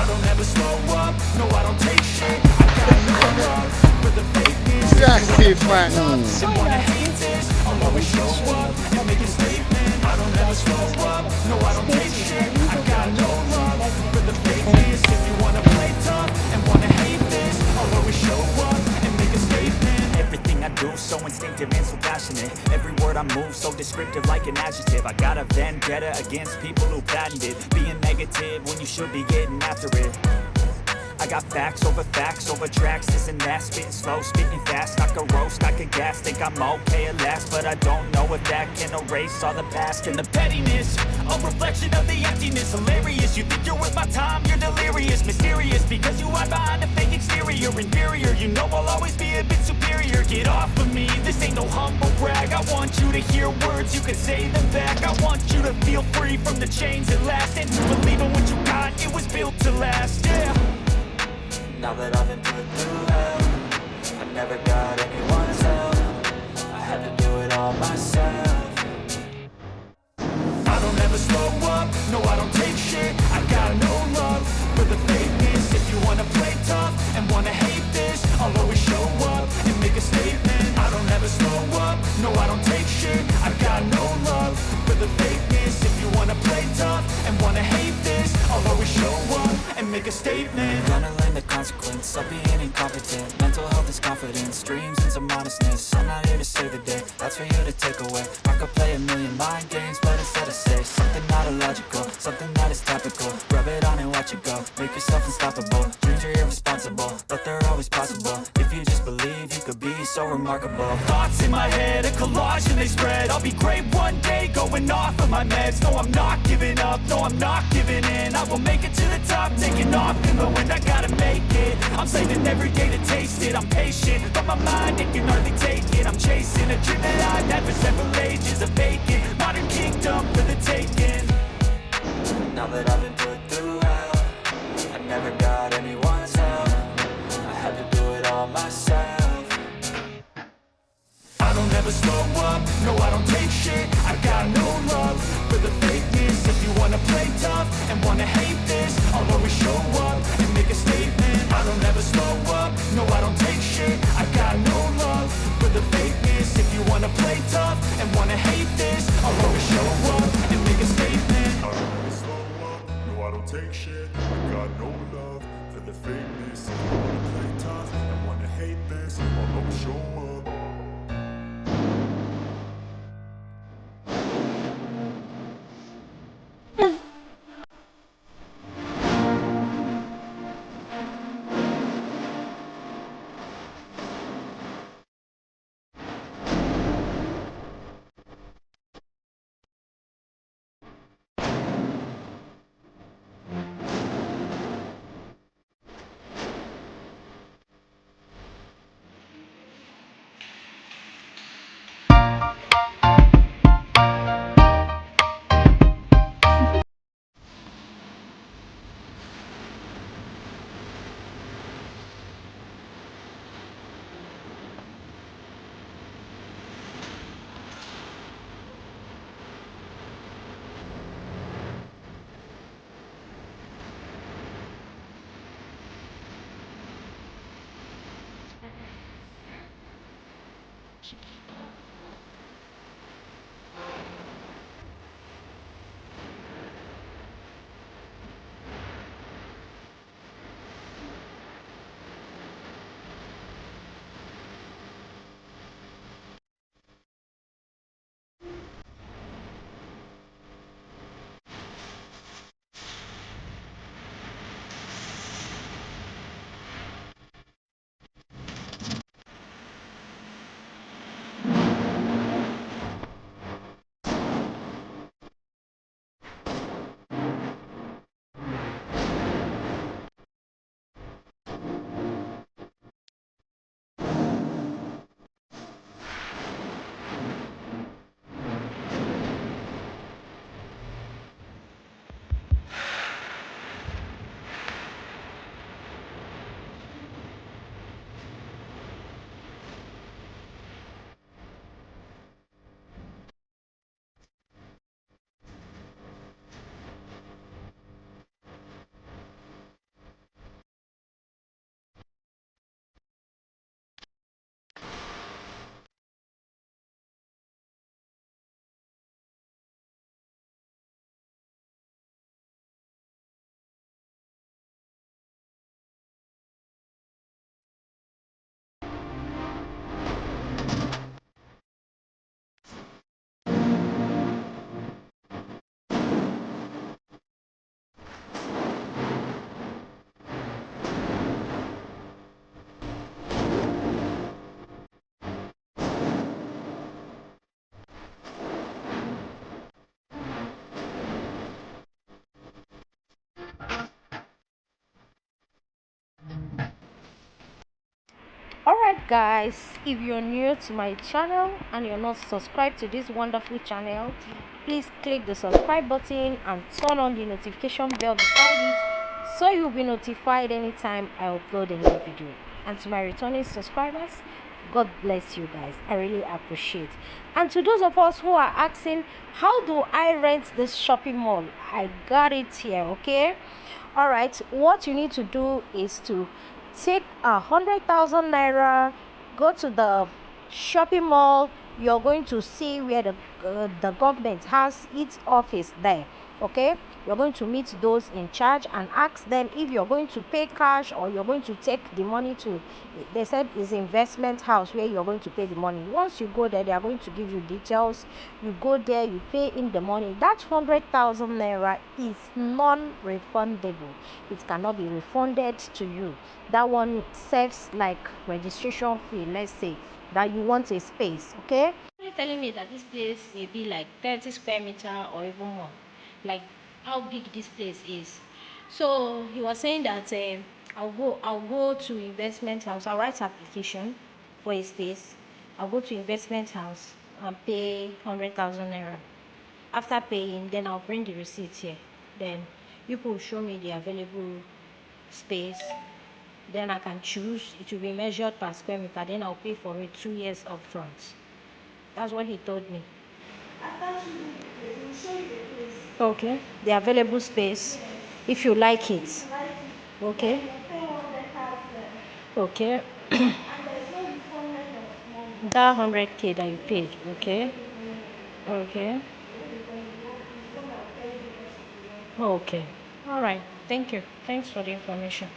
I don't ever slow up, no I don't take shit. I got no love for the fakeness. Yeah, If you wanna play Stefan. tough and wanna hate this, I'll always show up and make a statement. I don't ever slow up, no I don't take shit. I got no love for the fakeness. If you wanna play tough and wanna hate this, I'll always show up and make a statement. Everything I do so instinctive and so passionate. Every word I move so descriptive like an adjective. I got a vendetta against people who patented being negative when you should be getting after it. I got facts over tracks, this and that. Spitting slow, speaking fast, I could roast, I could gas. Think I'm okay at last, but I don't know if that can erase all the past. And the pettiness, a reflection of the emptiness. Hilarious, you think you're worth my time, you're delirious. Mysterious, because you hide behind a fake exterior. Inferior, you know I'll always be a bit superior. Get off of me, this ain't no humble brag. I want you to hear words, you can say them back. I want you to feel free from the chains that last, and to believe in what you got, it was built to last, yeah. Now that I've been put through hell, I never got anyone's help. I had to do it all myself. I don't ever slow up, no I don't take shit. I got no love for the fakeness. If you wanna play tough and wanna hate this, I'll always show up and make a statement. I don't ever slow up, no I don't take shit. I got no love for the fakeness. If you wanna play tough and wanna hate this, I'll always show up and make a statement. Gonna learn the consequence of being incompetent. Mental health is confidence, dreams and some honestness. I'm not here to save the day, that's for you to take away. I could play a million mind games, but instead I say something not illogical, something that is topical. Rub it on and watch it go, make yourself unstoppable. Dreams are irresponsible, but they're always possible. If you just believe, you could be so remarkable. Thoughts in my head, a collage and they spread. I'll be great one day, going off of my meds. No, I'm not giving up, no, I'm not giving in. I will make it to the top, taking off in the wind. I gotta make it, I'm saving every day to taste it. I'm patient, but my mind, it can hardly take it. I'm chasing a dream that I've had for several ages. A vacant, modern kingdom for the taking. Now that I've been put through hell, I never got anyone's help. I had to do it all myself. I don't ever slow up, no I don't take shit. I got no love for the fakeness. If you wanna play tough and wanna hate this, I'll always show up and make a statement. I don't ever slow up, no I don't take shit. I got no love for the fakeness. If you wanna play tough and wanna hate this, I'll always show up and make a statement. I don't ever slow up, no I don't take shit. I got no love for the fakeness. If you wanna play tough and wanna hate this, I'll always show up. Alright guys, if you're new to my channel and you're not subscribed to this wonderful channel, please click the subscribe button and turn on the notification bell beside it so you'll be notified anytime I upload a new video. And to my returning subscribers, God bless you guys, I really appreciate. And to those of us who are asking, how do I rent this shopping mall? I got it here, okay? All right, what you need to do is to take 100,000 naira, go to the shopping mall. You're going to see where the government has its office there, okay? You're going to meet those in charge and ask them if you're going to pay cash or you're going to take the money to, they said is investment house where you're going to pay the money. Once you go there, they are going to give you details. You go there, you pay in the money. That 100,000 naira is non-refundable. It cannot be refunded to you. That one serves like registration fee. Let's say that you want a space, okay? You're telling me that this place may be like 30 square meter or even more, like how big this place is. So he was saying that I'll go to investment house. I'll write application for a space. I'll go to investment house and pay 100,000 naira. After paying, then I'll bring the receipt here. Then you will show me the available space. Then I can choose. It will be measured per square meter. Then I'll pay for it 2 years upfront. That's what he told me. After 2 years, they will show you the place. Okay. The available space. Yes. If you like it. Like it. Okay. You pay 100,000. Okay. And there's no refundment of money. That 100K that you paid. Okay. Okay. Okay. All right. Thank you. Thanks for the information.